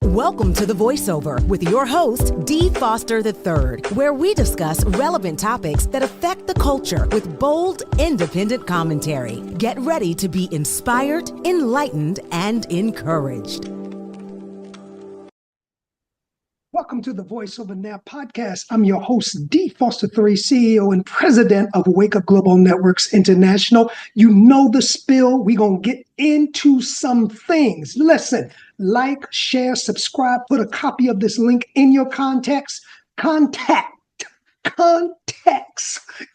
Welcome to The Voiceover with your host, Dee Foster III, where we discuss relevant topics that affect the culture with bold, independent commentary. Get ready to be inspired, enlightened, and encouraged. Welcome to the Voiceover Now podcast. I'm your host, Dee Foster III, CEO and president of Wake Up Global Networks International. You know the spill. We're going to get into some things. Listen, like, share, subscribe, put a copy of this link in your context. Context.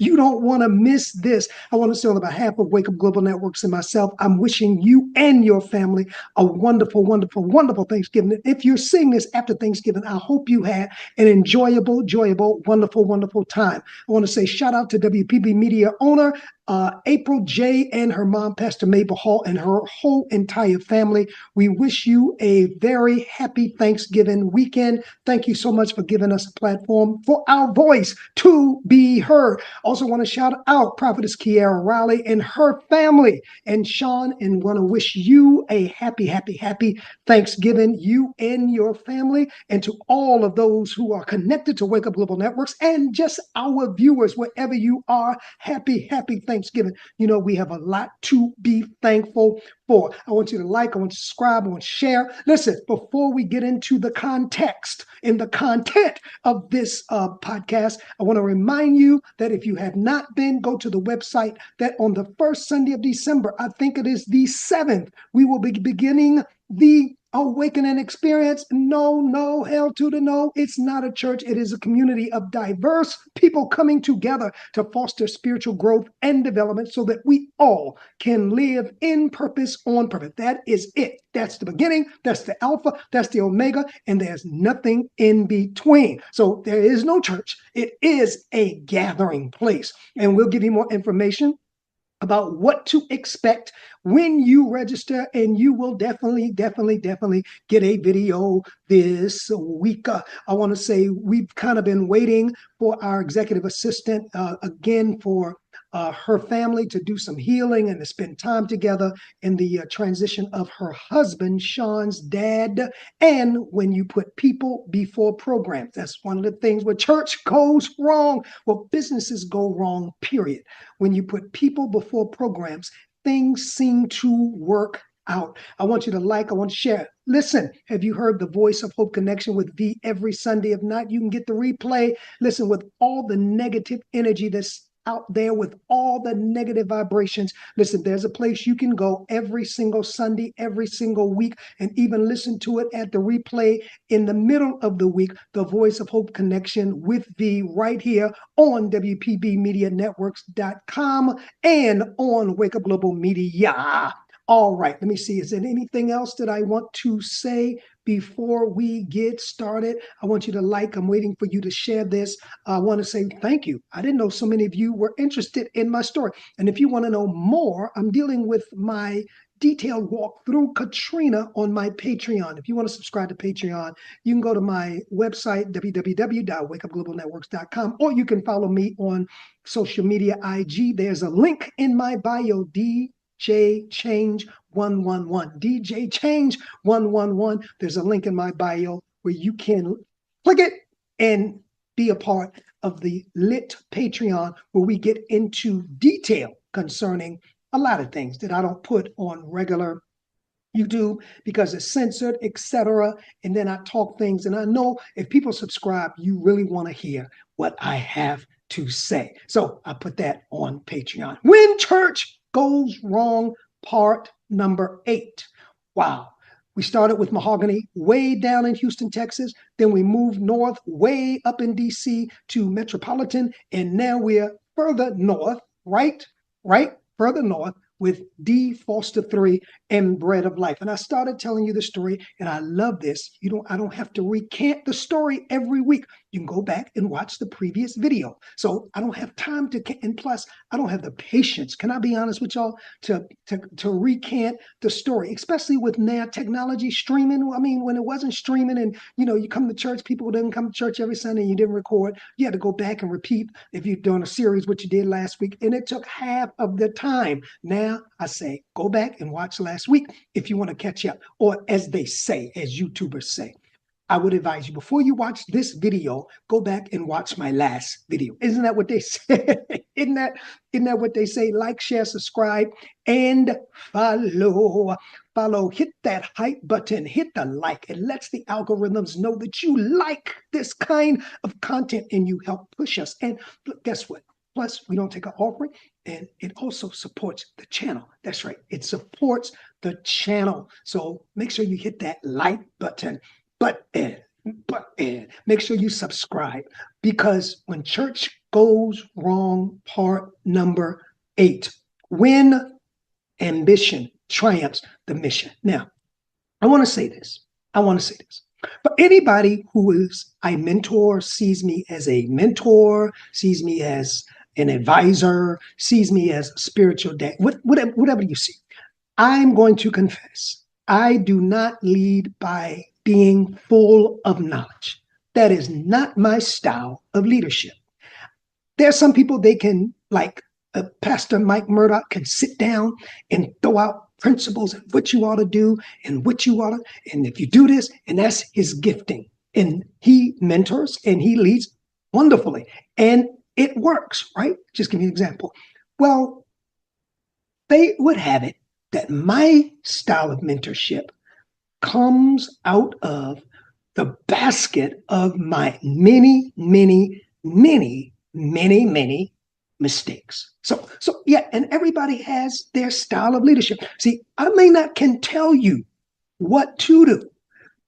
You don't want to miss this. I want to say on behalf of Wake Up Global Networks and myself, I'm wishing you and your family a wonderful, wonderful, wonderful Thanksgiving. If you're seeing this after Thanksgiving, I hope you had an enjoyable, wonderful, wonderful time. I want to say shout out to WPB Media owner, April J. and her mom, Pastor Mabel Hall, and her whole entire family. We wish you a very happy Thanksgiving weekend. Thank you so much for giving us a platform for our voice to be heard. Also want to shout out Prophetess Kiara Riley and her family and Sean, and want to wish you a happy Thanksgiving, you and your family, and to all of those who are connected to Wake Up Global Networks and just our viewers, wherever you are, happy Thanksgiving. You know, we have a lot to be thankful for. I want you to like, I want you to subscribe, I want you to share. Listen, before we get into the context and the content of this podcast, I want to remind you that if you have not been, go to the website, that on the first Sunday of December, I think it is the 7th, we will be beginning the Awakening Experience. No, hell to the no. It's not a church. It is a community of diverse people coming together to foster spiritual growth and development so that we all can live in purpose, on purpose. That is it. That's the beginning. That's the Alpha. That's the Omega. And there's nothing in between. So there is no church. It is a gathering place. And we'll give you more information about what to expect when you register, and you will definitely get a video this week. I want to say we've kind of been waiting for our executive assistant, again, for her family to do some healing and to spend time together in the transition of her husband, Sean's dad. And when you put people before programs, that's one of the things where church goes wrong, well, businesses go wrong, period. When you put people before programs, things seem to work out. I want you to like, I want to share. Listen, have you heard the Voice of Hope Connection with V every Sunday? If not, you can get the replay. Listen, with all the negative energy that's out there, with all the negative vibrations, listen, there's a place you can go every single Sunday, every single week, and even listen to it at the replay in the middle of the week. The Voice of Hope Connection with V right here on WPBMediaNetworks.com and on Wake Up Global Media. All right, let me see. Is there anything else that I want to say before we get started? I want you to like. I'm waiting for you to share this. I want to say thank you. I didn't know so many of you were interested in my story. And if you want to know more, I'm dealing with my detailed walk through Katrina on my Patreon. If you want to subscribe to Patreon, you can go to my website, www.wakeupglobalnetworks.com, or you can follow me on social media, IG. There's a link in my bio, DJ Change 111. DJ Change 111. There's a link in my bio where you can click it and be a part of the lit Patreon, where we get into detail concerning a lot of things that I don't put on regular YouTube because it's censored, etc. And then I talk things, and I know if people subscribe, you really want to hear what I have to say. So I put that on Patreon. When church goes wrong, part number 8. Wow. We started with Mahogany way down in Houston, Texas. Then we moved north way up in DC to Metropolitan. And now we're further north, right? Further north with Dee Foster III and Bread of Life. And I started telling you the story, and I love this. I don't have to recant the story every week. You can go back and watch the previous video. So I don't have time and plus I don't have the patience, can I be honest with y'all, to recant the story, especially with now technology streaming. I mean, when it wasn't streaming and, you come to church, people didn't come to church every Sunday and you didn't record. You had to go back and repeat if you're doing a series, what you did last week. And it took half of the time. Now I say, go back and watch last week if you want to catch up, or as they say, as YouTubers say, I would advise you before you watch this video, go back and watch my last video. Isn't that what they say? Isn't that what they say? Like, share, subscribe, and follow. Follow, hit that hype button, hit the like. It lets the algorithms know that you like this kind of content and you help push us. And guess what? Plus, we don't take an offering, and it also supports the channel. That's right. It supports the channel. So make sure you hit that like button. But make sure you subscribe, because when church goes wrong, part number 8, when ambition triumphs the mission. Now, I want to say this. For anybody who is a mentor, sees me as a mentor, sees me as an advisor, sees me as a spiritual dad, whatever you see, I'm going to confess, I do not lead by being full of knowledge. That is not my style of leadership. There are some people, they can, like Pastor Mike Murdoch, can sit down and throw out principles and what you ought to do and what you ought to, and if you do this, and that's his gifting. And he mentors and he leads wonderfully. And it works, right? Just give me an example. Well, they would have it that my style of mentorship comes out of the basket of my many mistakes. So yeah, and everybody has their style of leadership. See, I may not can tell you what to do,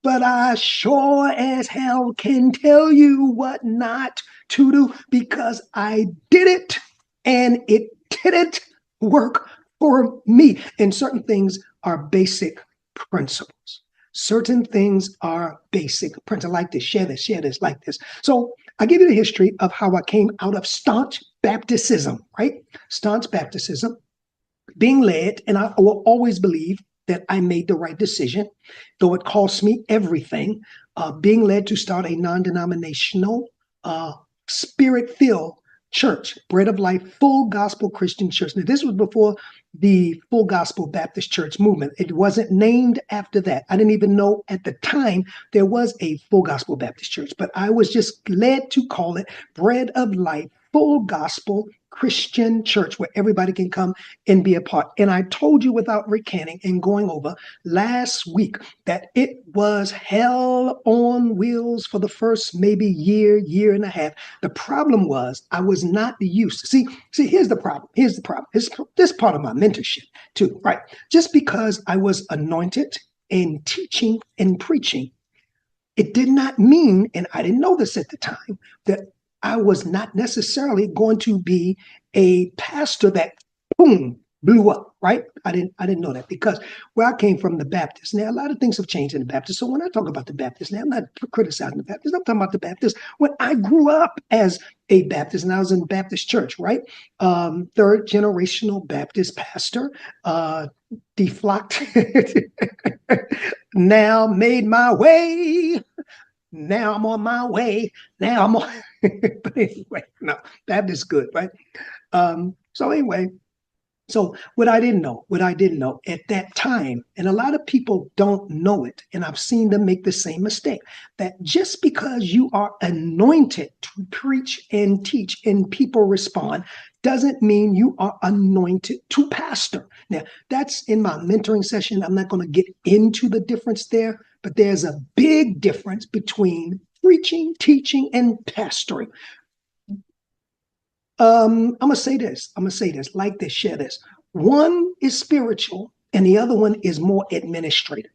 but I sure as hell can tell you what not to do, because I did it and it didn't work for me. And certain things are basic principles. Certain things are basic principles. Like this, share this, like this. So I give you the history of how I came out of staunch Baptism, right? Staunch Baptism, being led, and I will always believe that I made the right decision, though it cost me everything, being led to start a non-denominational, spirit-filled church, Bread of Life, full gospel Christian church. Now, this was before the Full Gospel Baptist Church movement. It wasn't named after that. I didn't even know at the time there was a Full Gospel Baptist Church, but I was just led to call it Bread of Life, full gospel Christian church, where everybody can come and be a part. And I told you, without recanting and going over last week, that it was hell on wheels for the first maybe year and a half. The problem was I was not used to see. Here's the problem. This part of my mentorship too, right? Just because I was anointed and teaching and preaching, it did not mean, and I didn't know this at the time, that I was not necessarily going to be a pastor that, boom, blew up, right? I didn't know that, because where I came from, the Baptist. Now, a lot of things have changed in the Baptist. So when I talk about the Baptist, now I'm not criticizing the Baptist. I'm talking about the Baptist when I grew up as a Baptist, and I was in Baptist church, right? Third generational Baptist pastor, deflocked, now made my way. Now I'm on my way. Now I'm on. But anyway, no, that is good, right? So what I didn't know at that time, and a lot of people don't know it, and I've seen them make the same mistake, that just because you are anointed to preach and teach and people respond, doesn't mean you are anointed to pastor. Now, that's in my mentoring session. I'm not going to get into the difference there, but there's a big difference between preaching, teaching, and pastoring. I'm going to say this, like this, share this. One is spiritual and the other one is more administrative.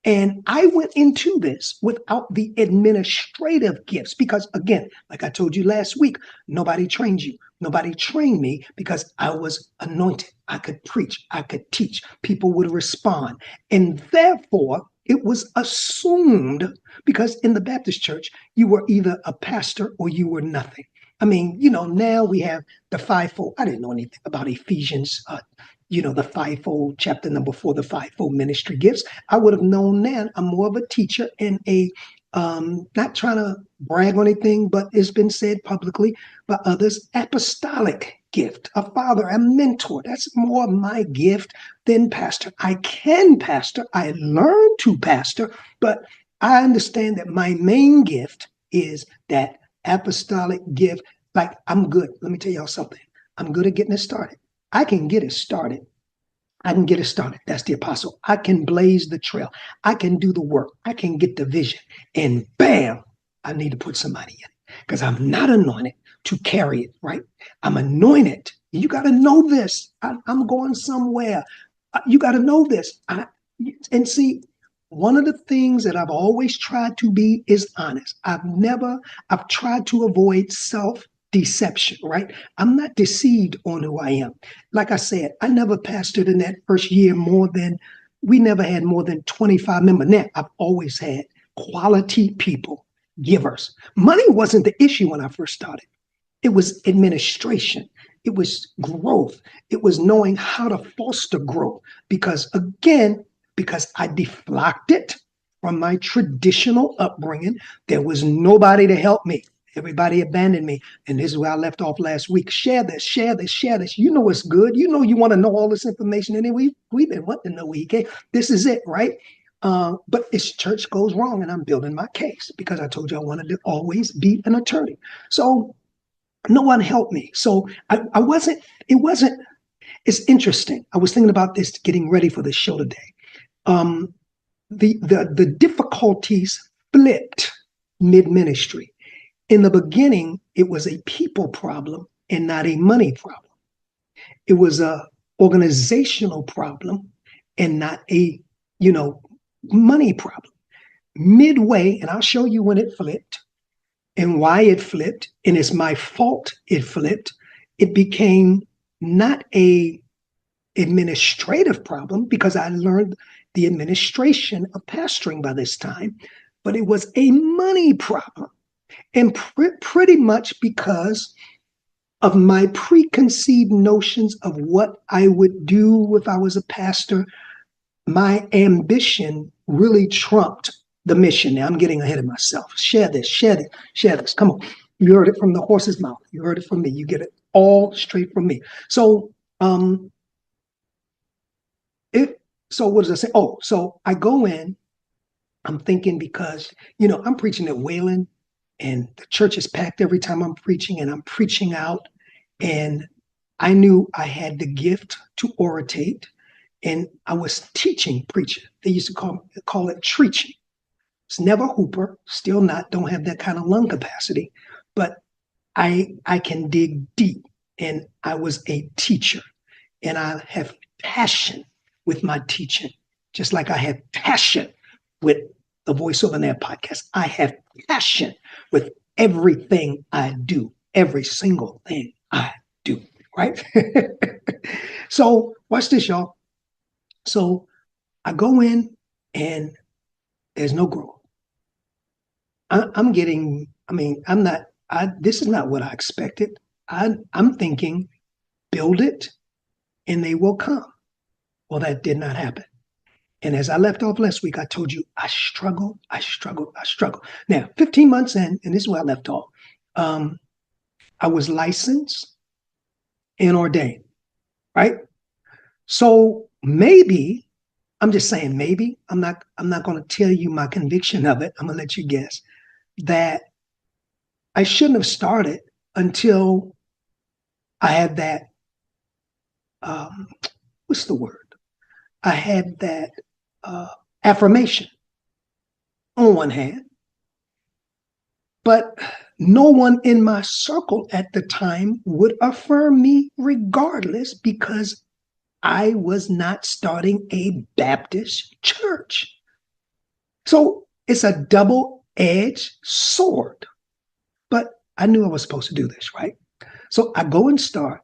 And I went into this without the administrative gifts because, again, like I told you last week, nobody trained you. Nobody trained me because I was anointed. I could preach. I could teach. People would respond. And therefore, it was assumed, because in the Baptist church, you were either a pastor or you were nothing. I mean, now we have the fivefold. I didn't know anything about Ephesians, the fivefold, chapter number 4, the fivefold ministry gifts. I would have known then. I'm more of a teacher and not trying to brag on anything, but it's been said publicly by others, apostolic gift, a father, a mentor. That's more my gift than pastor. I can pastor. I learned to pastor, but I understand that my main gift is that apostolic gift. Like, I'm good. Let me tell y'all something. I'm good at getting it started. I can get it started. I can get it started. That's the apostle. I can blaze the trail. I can do the work. I can get the vision. And bam, I need to put somebody in it because I'm not anointed to carry it, right? I'm anointed. You got to know this. I'm going somewhere. You got to know this. And see, one of the things that I've always tried to be is honest. I've tried to avoid self-deception, right? I'm not deceived on who I am. Like I said, I never pastored in that first year we never had more than 25 members. Now, I've always had quality people, givers. Money wasn't the issue when I first started. It was administration. It was growth. It was knowing how to foster growth. Because again, because I deflected from my traditional upbringing, there was nobody to help me. Everybody abandoned me. And this is where I left off last week. Share this, share this, share this. You know it's good. You know you want to know all this information. And we've been wanting to know where he came. This is it, right? But this church goes wrong, and I'm building my case because I told you I wanted to always be an attorney. So no one helped me. So it's interesting. I was thinking about this getting ready for the show today. The difficulties flipped mid-ministry. In the beginning, it was a people problem and not a money problem. It was a organizational problem and not a, money problem. Midway, and I'll show you when it flipped and why it flipped, and it's my fault it flipped. It became not a administrative problem because I learned the administration of pastoring by this time, but it was a money problem. And pretty much because of my preconceived notions of what I would do if I was a pastor, my ambition really trumped the mission. Now I'm getting ahead of myself. Share this, share this, share this. Come on. You heard it from the horse's mouth. You heard it from me. You get it all straight from me. So, so what does I say? Oh, so I go in, I'm thinking because, I'm preaching at Wayland and the church is packed every time I'm preaching and I'm preaching out. And I knew I had the gift to oratate and I was teaching preaching. They used to call it treaching. It's never Hooper, still not, don't have that kind of lung capacity, but I can dig deep and I was a teacher and I have passion with my teaching, just like I have passion with the Voice Over There podcast. I have passion with everything I do, every single thing I do, right? So watch this, y'all. So I go in and there's no growth. This is not what I expected. I'm thinking, build it and they will come. Well, that did not happen. And as I left off last week, I told you I struggled. Now, 15 months in, and this is where I left off, I was licensed and ordained, right? So maybe, I'm just saying maybe, I'm not going to tell you my conviction of it. I'm going to let you guess that I shouldn't have started until I had that, what's the word? I had that affirmation on one hand, but no one in my circle at the time would affirm me regardless because I was not starting a Baptist church. So it's a double-edged sword, but I knew I was supposed to do this, right? So I go and start.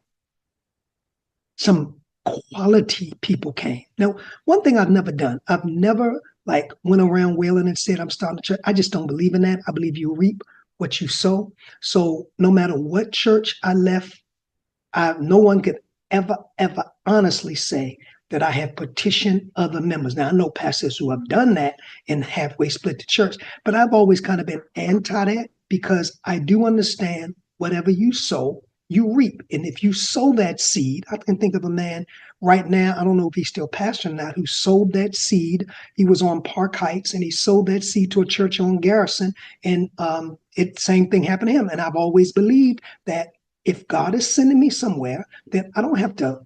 Some quality people came. Now, one thing I've never done, I've never went around wailing and said, I'm starting a church. I just don't believe in that. I believe you reap what you sow. So no matter what church I left, no one could ever honestly say that I have petitioned other members. Now, I know pastors who have done that and halfway split the church, but I've always kind of been anti that because I do understand whatever you sow, you reap. And if you sow that seed, I can think of a man right now, I don't know if he's still pastoring or not, who sowed that seed. He was on Park Heights and he sowed that seed to a church on Garrison. And same thing happened to him. And I've always believed that if God is sending me somewhere, then I don't have to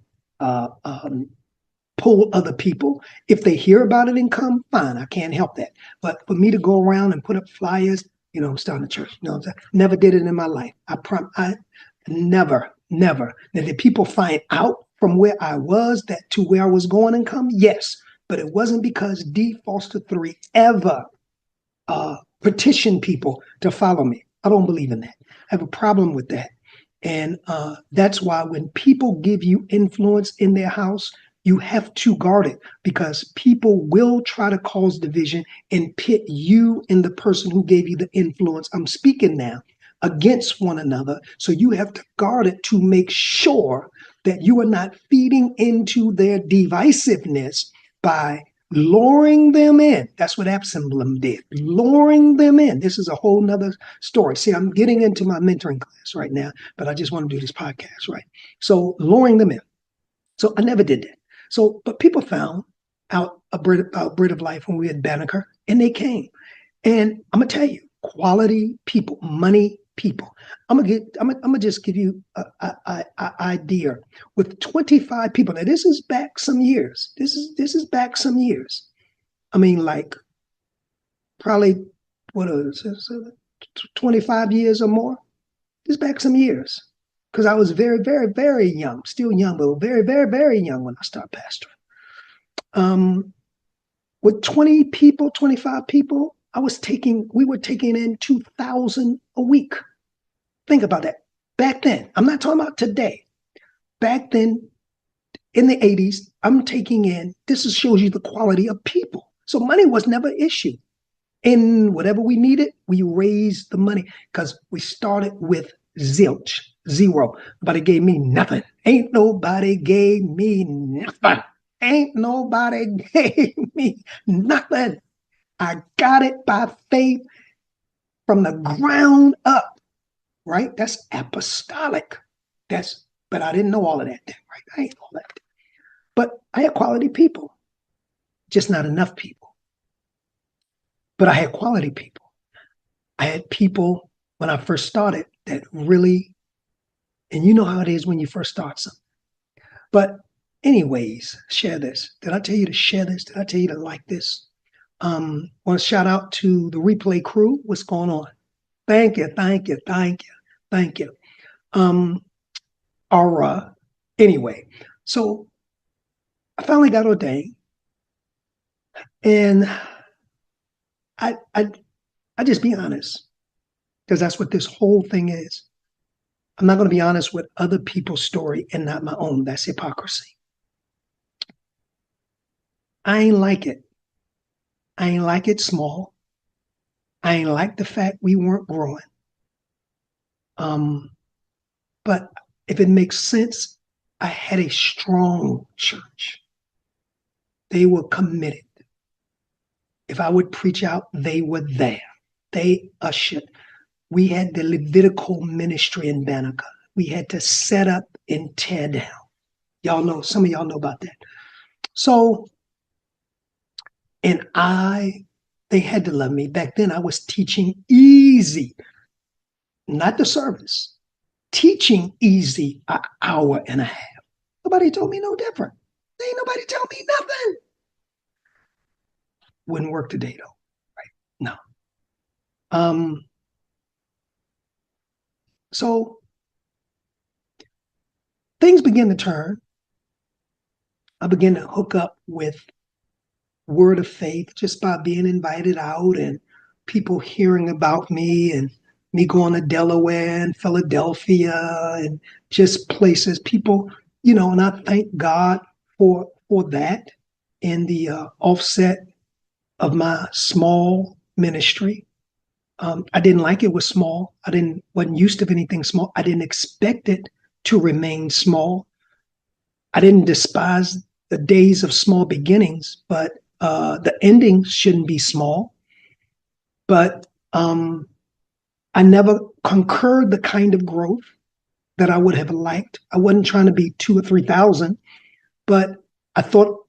pull other people. If they hear about it and come, fine, I can't help that. But for me to go around and put up flyers, starting a church, what I'm saying? Never did it in my life. I never. Now, did people find out from where I was that to where I was going and come? Yes, but it wasn't because D. Foster III ever petitioned people to follow me. I don't believe in that. I have a problem with that. And that's why when people give you influence in their house, you have to guard it, because people will try to cause division and pit you and the person who gave you the influence, I'm speaking now, against one another. So you have to guard it to make sure that you are not feeding into their divisiveness by luring them in. That's what Absalom did, luring them in. This is a whole nother story. See, I'm getting into my mentoring class right now, but I just want to do this podcast, right? So luring them in. So I never did that. So, but people found out about Bread of Life when we had Banneker, and they came. And I'm gonna tell you, quality people, money people. I'm gonna just give you an idea. With 25 people, now this is back some years. This is back some years. I mean, like probably 25 years or more. This is back some years. Because I was very, very, very young, still young, but very, very, very young when I started pastoring. With 20 people, 25 people, we were taking in 2,000 a week. Think about that. Back then, I'm not talking about today. Back then, in the 80s, I'm taking in, shows you the quality of people. So money was never an issue. And whatever we needed, we raised the money because we started with zilch. Zero. Nobody gave me nothing. Ain't nobody gave me nothing. Ain't nobody gave me nothing. I got it by faith from the ground up, right? That's apostolic. But I didn't know all of that then, right? I ain't know that. But I had quality people, just not enough people. But I had quality people. I had people when I first started that really, and you know how it is when you first start something. But anyways, share this. Did I tell you to share this? Did I tell you to like this? Want to shout out to the replay crew. What's going on? Thank you. Anyway, so I finally got ordained, and I just be honest, because that's what this whole thing is. I'm not going to be honest with other people's story and not my own. That's hypocrisy. I ain't like it. I ain't like it small. I ain't like the fact we weren't growing. But if it makes sense, I had a strong church. They were committed. If I would preach out, they were there. They ushered. We had the Levitical ministry in Banneker. We had to set up and tear down. Y'all know, some of y'all know about that. So, they had to love me. Back then I was teaching easy, not the service, teaching easy an hour and a half. Nobody told me no different. Ain't nobody tell me nothing. Wouldn't work today though, right? No. So things begin to turn. I began to hook up with Word of Faith just by being invited out and people hearing about me and me going to Delaware and Philadelphia and just places. People, and I thank God for that and the offset of my small ministry. I didn't like it was small. Wasn't used to anything small. I didn't expect it to remain small. I didn't despise the days of small beginnings, but the endings shouldn't be small. But I never concurred the kind of growth that I would have liked. I wasn't trying to be 2 or 3,000, but I thought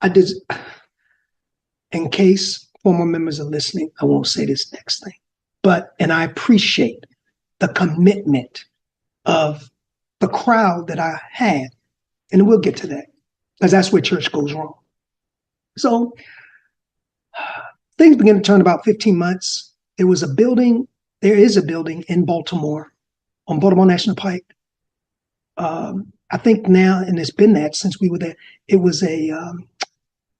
I did. In case former members are listening, I won't say this next thing, and I appreciate the commitment of the crowd that I had, and we'll get to that because that's where church goes wrong. So things began to turn about 15 months. There is a building in Baltimore on Baltimore National Pike. I think now, and it's been that since we were there, it was a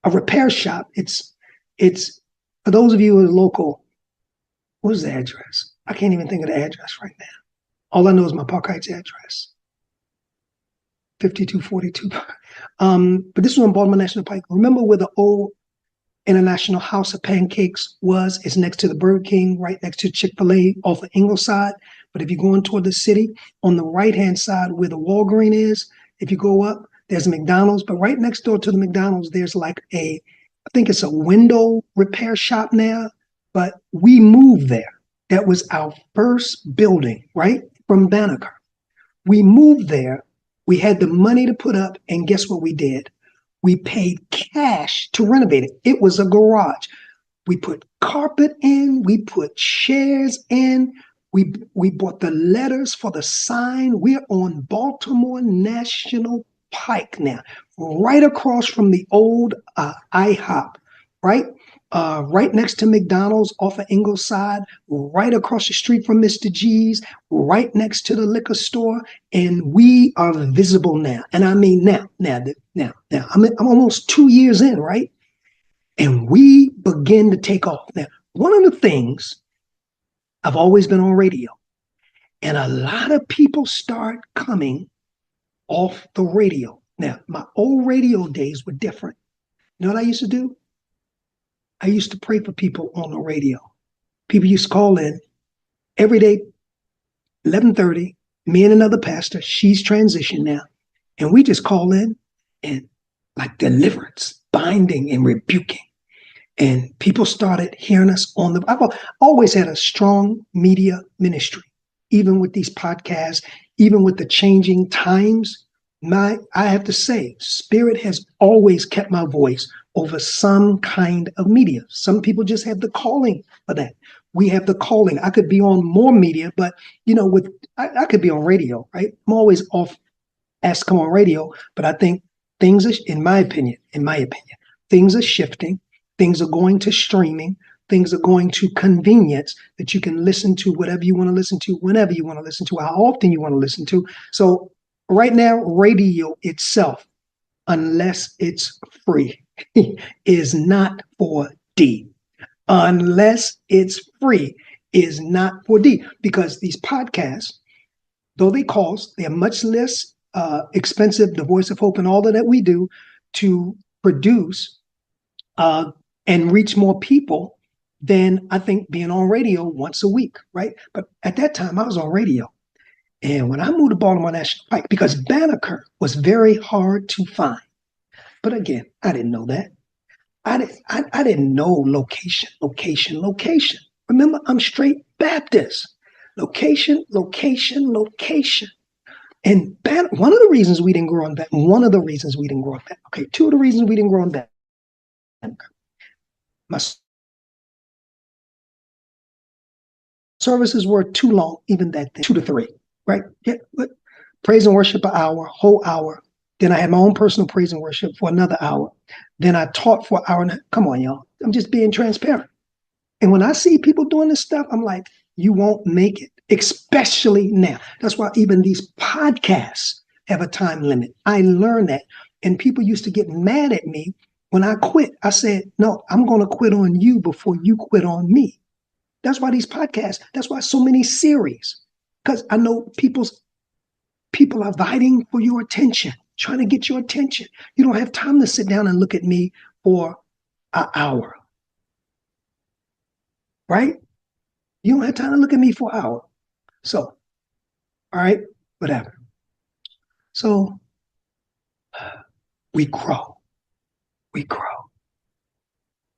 repair shop. It's for those of you who are local, what is the address? I can't even think of the address right now. All I know is my Park Heights address. 5242. But this was on Baltimore National Pike. Remember where the old International House of Pancakes was? It's next to the Burger King, right next to Chick-fil-A off of Ingleside. But if you're going toward the city, on the right-hand side where the Walgreens is, if you go up, there's a McDonald's. But right next door to the McDonald's, there's like I think it's a window repair shop now. But we moved there. That was our first building, right, from Banneker. We moved there. We had the money to put up, and guess what we did? We paid cash to renovate it. It was a garage. We put carpet in. We put chairs in. We bought the letters for the sign. We're on Baltimore National Pike now, right across from the old IHOP, right? Right next to McDonald's off of Ingleside, right across the street from Mr. G's, right next to the liquor store, and we are visible now. And I mean now. I'm almost 2 years in, right? And we begin to take off. Now, one of the things, I've always been on radio, and a lot of people start coming off the radio. Now, my old radio days were different. You know what I used to do? I used to pray for people on the radio. People used to call in every day, 11:30, me and another pastor, she's transitioned now, and we just call in and like deliverance, binding and rebuking. And people started hearing us I've always had a strong media ministry, even with these podcasts, even with the changing times. I have to say, Spirit has always kept my voice over some kind of media. Some people just have the calling for that. We have the calling. I could be on more media, but I could be on radio, right? I'm always asked to come on radio, but I think things are, in my opinion, things are shifting. Things are going to streaming. Things are going to convenience that you can listen to whatever you want to listen to, whenever you want to listen to, how often you want to listen to. So right now, radio itself, unless it's free, is not for D. Unless it's free, is not for D. Because these podcasts, though they cost, they're much less expensive, the Voice of Hope and all of that we do to produce and reach more people than I think being on radio once a week, right? But at that time, I was on radio. And when I moved to Baltimore National Pike, because Banneker was very hard to find. But again, I didn't know that. I didn't know location. Remember, I'm straight Baptist. Location. And one of the reasons we didn't grow on that, okay, two of the reasons we didn't grow on that. My services were too long, even that day, 2 to 3, right? Yeah, but praise and worship an hour, whole hour. Then I had my own personal praise and worship for another hour. Then I taught for an hour. Come on, y'all. I'm just being transparent. And when I see people doing this stuff, I'm like, you won't make it, especially now. That's why even these podcasts have a time limit. I learned that. And people used to get mad at me when I quit. I said, no, I'm going to quit on you before you quit on me. That's why these podcasts, that's why so many series, because I know people are vying for your attention, trying to get your attention. You don't have time to sit down and look at me for an hour, right? You don't have time to look at me for an hour. So, all right, whatever. So we grow,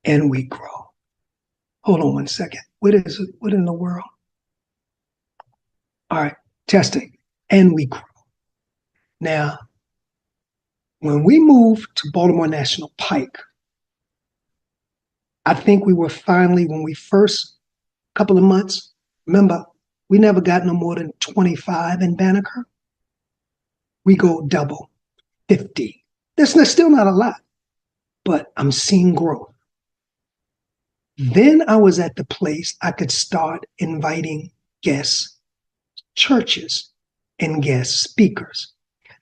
and we grow. Hold on one second. What is it? What in the world? All right, testing. and we grew. Now, when we moved to Baltimore National Pike, I think we were finally, when we first couple of months, remember, we never got no more than 25 in Banneker. We go double, 50. That's still not a lot, but I'm seeing growth. Then I was at the place I could start inviting guest churches and guest speakers.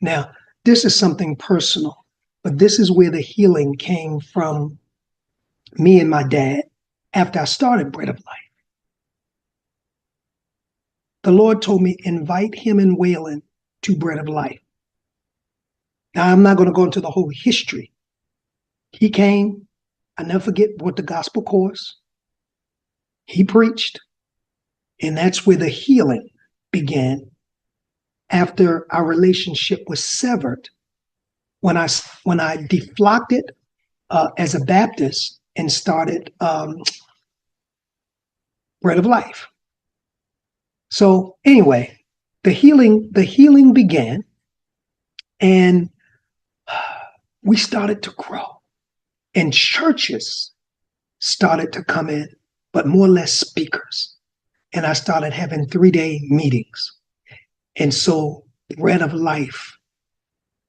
Now, this is something personal, but this is where the healing came from me and my dad after I started Bread of Life. The Lord told me, invite him and Waylon to Bread of Life. Now, I'm not going to go into the whole history. He came, I never forget what the gospel course, he preached, and that's where the healing began after our relationship was severed. When I deflocked as a Baptist and started Bread of Life. So anyway, the healing began, and we started to grow, and churches started to come in, but more or less speakers. And I started having 3-day meetings. And so Bread of Life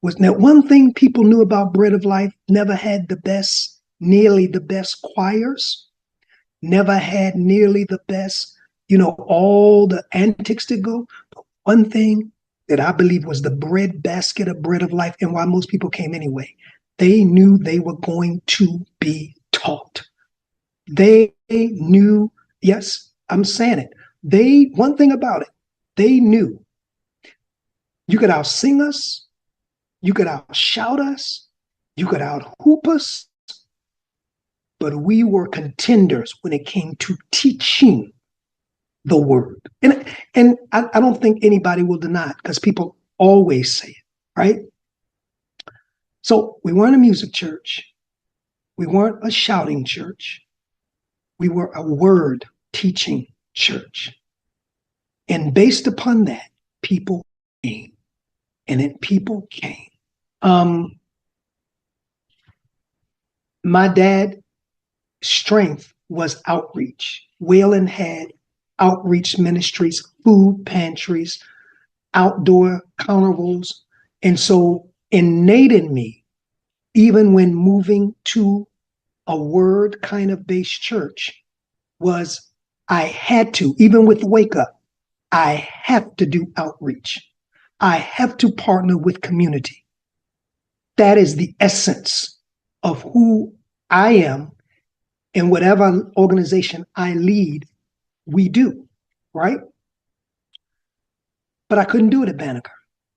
was, now one thing people knew about Bread of Life, never had nearly the best choirs, never had nearly the best, all the antics to go. But one thing that I believe was the bread basket of Bread of Life, and why most people came anyway, they knew they were going to be taught. They knew, yes, I'm saying it. One thing about it, they knew you could out-sing us, you could out-shout us, you could out-hoop us, but we were contenders when it came to teaching the word. And I don't think anybody will deny it, because people always say it, right? So we weren't a music church. We weren't a shouting church. We were a word teaching church. And based upon that, people came. And then people came. My dad's strength was outreach. Waylon had outreach ministries, food pantries, outdoor carnivals. And so innate in me, even when moving to a word kind of based church, was I had to, even with Wake Up, I have to do outreach. I have to partner with community. That is the essence of who I am, and whatever organization I lead, we do, right? But I couldn't do it at Banneker.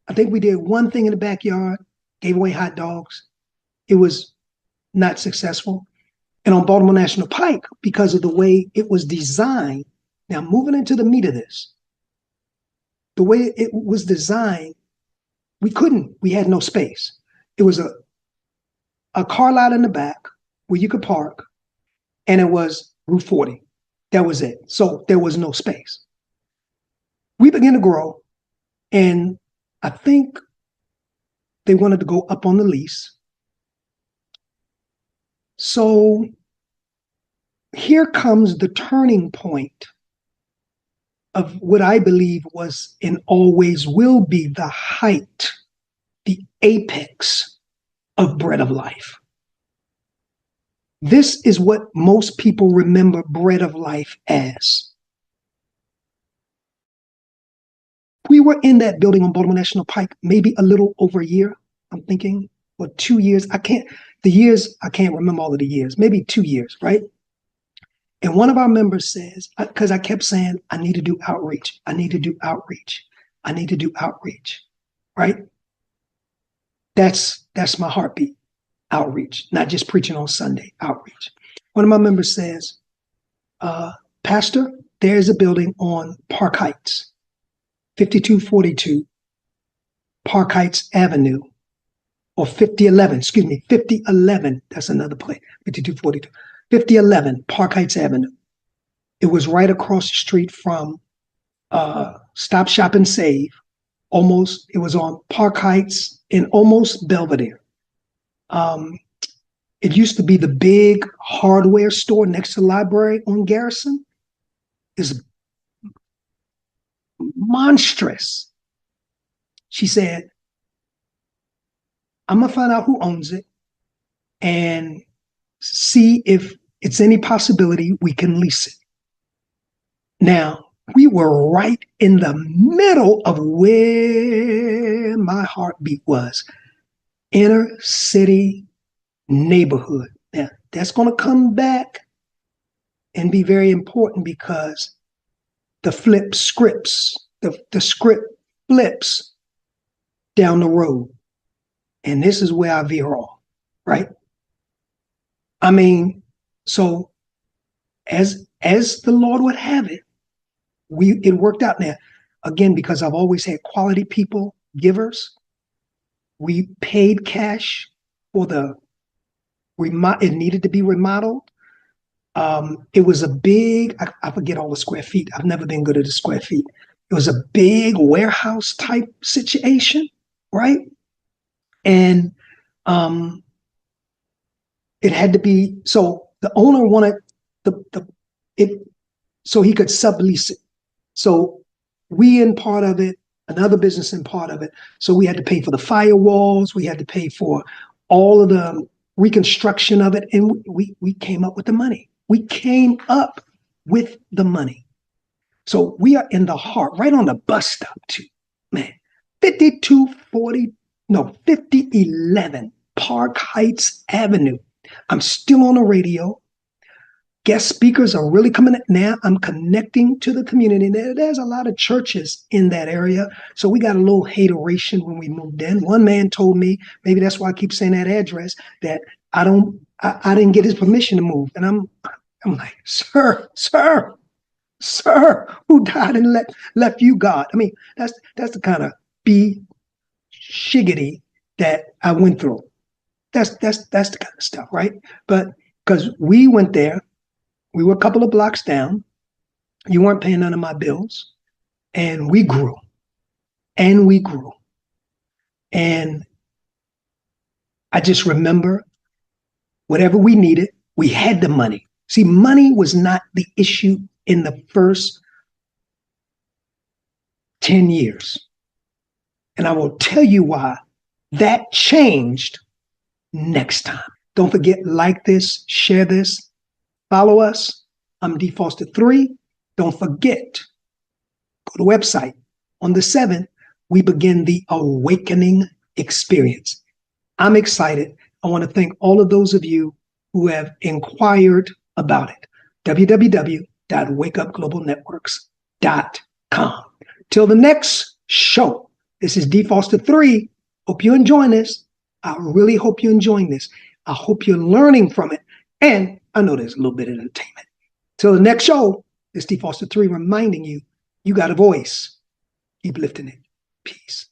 I think we did one thing in the backyard, gave away hot dogs. It was not successful. And on Baltimore National Pike, because of the way it was designed, now moving into the meat of this, the way it was designed, we had no space. It was a car lot in the back where you could park, and it was Route 40. That was it. So there was no space. We began to grow, and I think they wanted to go up on the lease. So here comes the turning point of what I believe was and always will be the height, the apex of Bread of Life. This is what most people remember Bread of Life as. We were in that building on Baltimore National Pike maybe a little over a year, I'm thinking, or 2 years. I can't remember all of the years, maybe 2 years, right? And one of our members says, because I kept saying, I need to do outreach. I need to do outreach. I need to do outreach, right? That's my heartbeat, outreach, not just preaching on Sunday, outreach. One of my members says, Pastor, there's a building on Park Heights, 5242 Park Heights Avenue, or 5011, that's another place, 5242. 5011 Park Heights Avenue. It was right across the street from Stop Shop and Save, it was on Park Heights and almost Belvedere. It used to be the big hardware store next to the library on Garrison. Is monstrous. She said, I'm going to find out who owns it and see if it's any possibility we can lease it. Now, we were right in the middle of where my heartbeat was. Inner city neighborhood. Now, that's going to come back and be very important because the script flips down the road. And this is where I veer off, right? I mean, so as the Lord would have it, it worked out. Now, again, because I've always had quality people, givers, we paid cash for it needed to be remodeled. It was a big, I forget all the square feet. I've never been good at the square feet. It was a big warehouse type situation, right? And it had to be, so the owner wanted it so he could sublease it. So we in part of it, another business in part of it. So we had to pay for the firewalls. We had to pay for all of the reconstruction of it. And we came up with the money. We came up with the money. So we are in the heart, right on the bus stop too, man. 5011 Park Heights Avenue. I'm still on the radio. Guest speakers are really coming in. Now I'm connecting to the community. There's a lot of churches in that area. So we got a little hateration when we moved in. One man told me, maybe that's why I keep saying that address, that I didn't get his permission to move. And I'm like, sir, who died and left you God? I mean, that's the kind of shiggity that I went through. That's the kind of stuff, right? But because we went there, we were a couple of blocks down. You weren't paying none of my bills. And we grew. And we grew. And I just remember whatever we needed, we had the money. See, money was not the issue in the first 10 years. And I will tell you why that changed next time. Don't forget, like this, share this, follow us. I'm D Foster 3. Don't forget, go to the website. On the 7th, we begin the Awakening Experience. I'm excited. I want to thank all of those of you who have inquired about it. www.wakeupglobalnetworks.com. Till the next show, this is D Foster 3. Hope you're enjoying this. I really hope you're enjoying this. I hope you're learning from it. And I know there's a little bit of entertainment. Till the next show, this is D Foster 3 reminding you, you got a voice. Keep lifting it. Peace.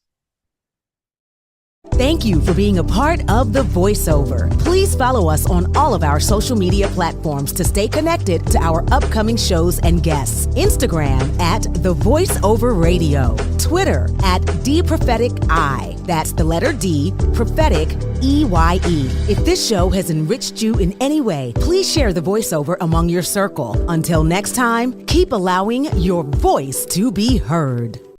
Thank you for being a part of The Voiceover. Please follow us on all of our social media platforms to stay connected to our upcoming shows and guests. Instagram at The Voiceover Radio. Twitter at DPropheticI. That's the letter D, prophetic, EYE. If this show has enriched you in any way, please share The Voiceover among your circle. Until next time, keep allowing your voice to be heard.